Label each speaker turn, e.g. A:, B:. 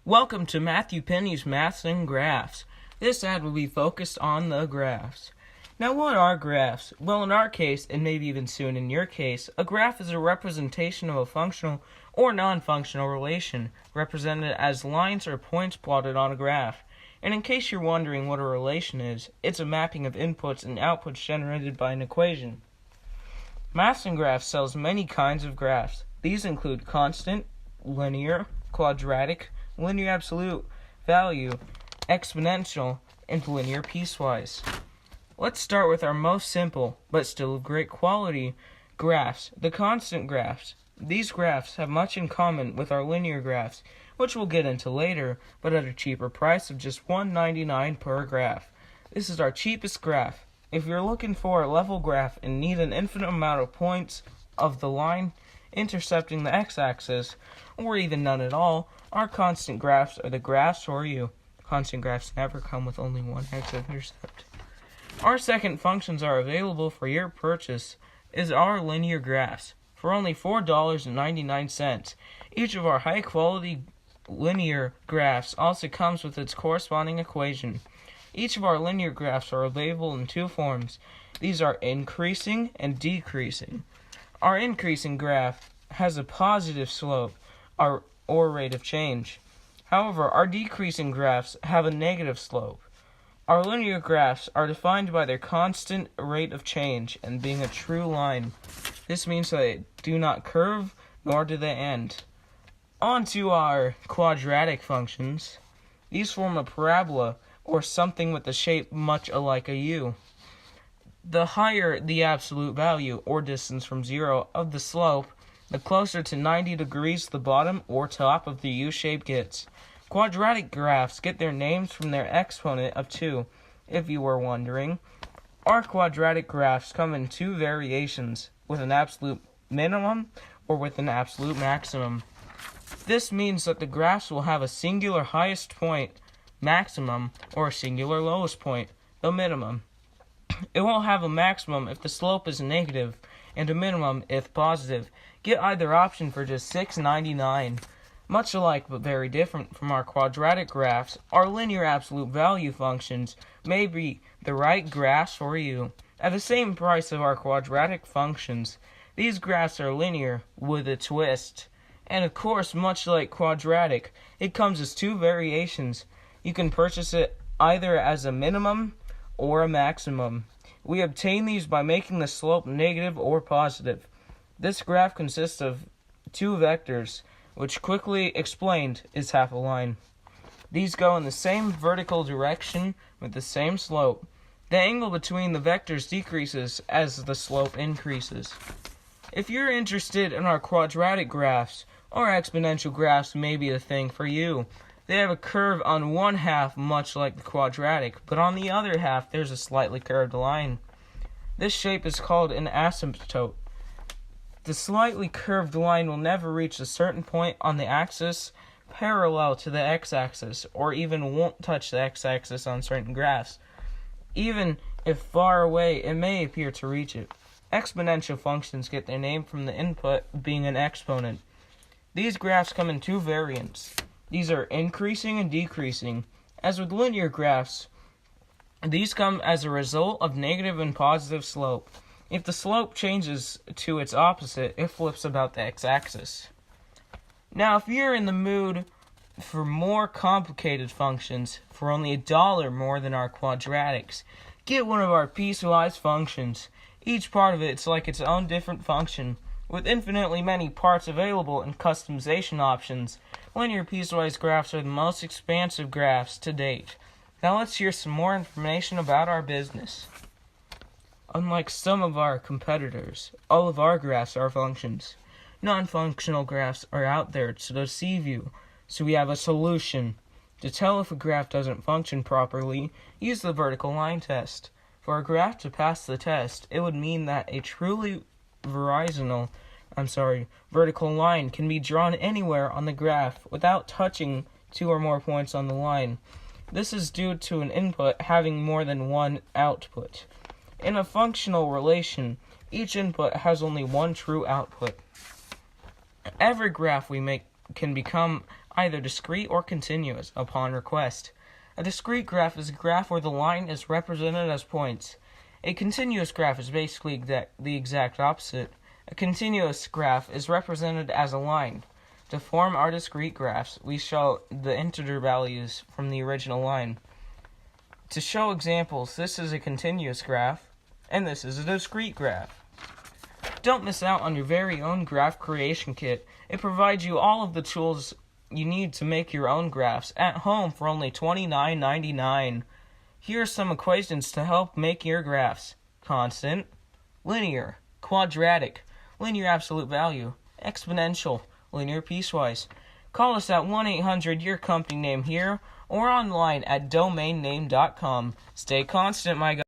A: Welcome to Matthew Penny's Maths and Graphs. This ad will be focused on the graphs. Now, what are graphs? Well, in our case, and maybe even soon in your case, a graph is a representation of a functional or non-functional relation, represented as lines or points plotted on a graph. And in case you're wondering what a relation is, it's a mapping of inputs and outputs generated by an equation. Maths and Graphs sells many kinds of graphs. These include constant, linear, quadratic, linear absolute value, exponential, and linear piecewise. Let's start with our most simple, but still of great quality, graphs, the constant graphs. These graphs have much in common with our linear graphs, which we'll get into later, but at a cheaper price of just $1.99 per graph. This is our cheapest graph. If you're looking for a level graph and need an infinite amount of points of the line intercepting the x-axis, or even none at all, our constant graphs are the graphs for you. Constant graphs never come with only one x-intercept. Our second functions are available for your purchase is our linear graphs for only $4.99. Each of our high-quality linear graphs also comes with its corresponding equation. Each of our linear graphs are available in two forms. These are increasing and decreasing. Our increasing graph has a positive slope or rate of change. However, our decreasing graphs have a negative slope. Our linear graphs are defined by their constant rate of change and being a true line. This means that they do not curve, nor do they end. On to our quadratic functions. These form a parabola, or something with a shape much alike a U. The higher the absolute value, or distance from zero, of the slope, the closer to 90 degrees the bottom or top of the U shape gets. Quadratic graphs get their names from their exponent of 2, if you were wondering. Our quadratic graphs come in two variations, with an absolute minimum or with an absolute maximum. This means that the graphs will have a singular highest point, maximum, or a singular lowest point, the minimum. It won't have a maximum if the slope is negative, and a minimum if positive. Get either option for just $6.99. Much alike but very different from our quadratic graphs, our linear absolute value functions may be the right graphs for you. At the same price of our quadratic functions, these graphs are linear with a twist. And of course, much like quadratic, it comes as two variations. You can purchase it either as a minimum or a maximum. We obtain these by making the slope negative or positive. This graph consists of two vectors, which quickly explained is half a line. These go in the same vertical direction with the same slope. The angle between the vectors decreases as the slope increases. If you're interested in our quadratic graphs, our exponential graphs may be the thing for you. They have a curve on one half much like the quadratic, but on the other half there's a slightly curved line. This shape is called an asymptote. The slightly curved line will never reach a certain point on the axis parallel to the x-axis, or even won't touch the x-axis on certain graphs. Even if far away, it may appear to reach it. Exponential functions get their name from the input being an exponent. These graphs come in two variants. These are increasing and decreasing. As with linear graphs, these come as a result of negative and positive slope. If the slope changes to its opposite, it flips about the x-axis. Now, if you're in the mood for more complicated functions for only $1 more than our quadratics, get one of our piecewise functions. Each part of it's like its own different function, with infinitely many parts available and customization options. Linear piecewise graphs are the most expansive graphs to date. Now let's hear some more information about our business. Unlike some of our competitors, all of our graphs are functions. Non-functional graphs are out there to deceive you, so we have a solution. To tell if a graph doesn't function properly, use the vertical line test. For a graph to pass the test, it would mean that a truly vertical line can be drawn anywhere on the graph without touching two or more points on the line. This is due to an input having more than one output. In a functional relation, each input has only one true output. Every graph we make can become either discrete or continuous, upon request. A discrete graph is a graph where the line is represented as points. A continuous graph is basically the exact opposite. A continuous graph is represented as a line. To form our discrete graphs, we show the integer values from the original line. To show examples, this is a continuous graph, and this is a discrete graph. Don't miss out on your very own graph creation kit. It provides you all of the tools you need to make your own graphs at home for only $29.99. Here are some equations to help make your graphs: constant, linear, quadratic, linear absolute value, exponential, linear piecewise. Call us at 1-800 your company name here or online at domainname.com. Stay constant, my guys.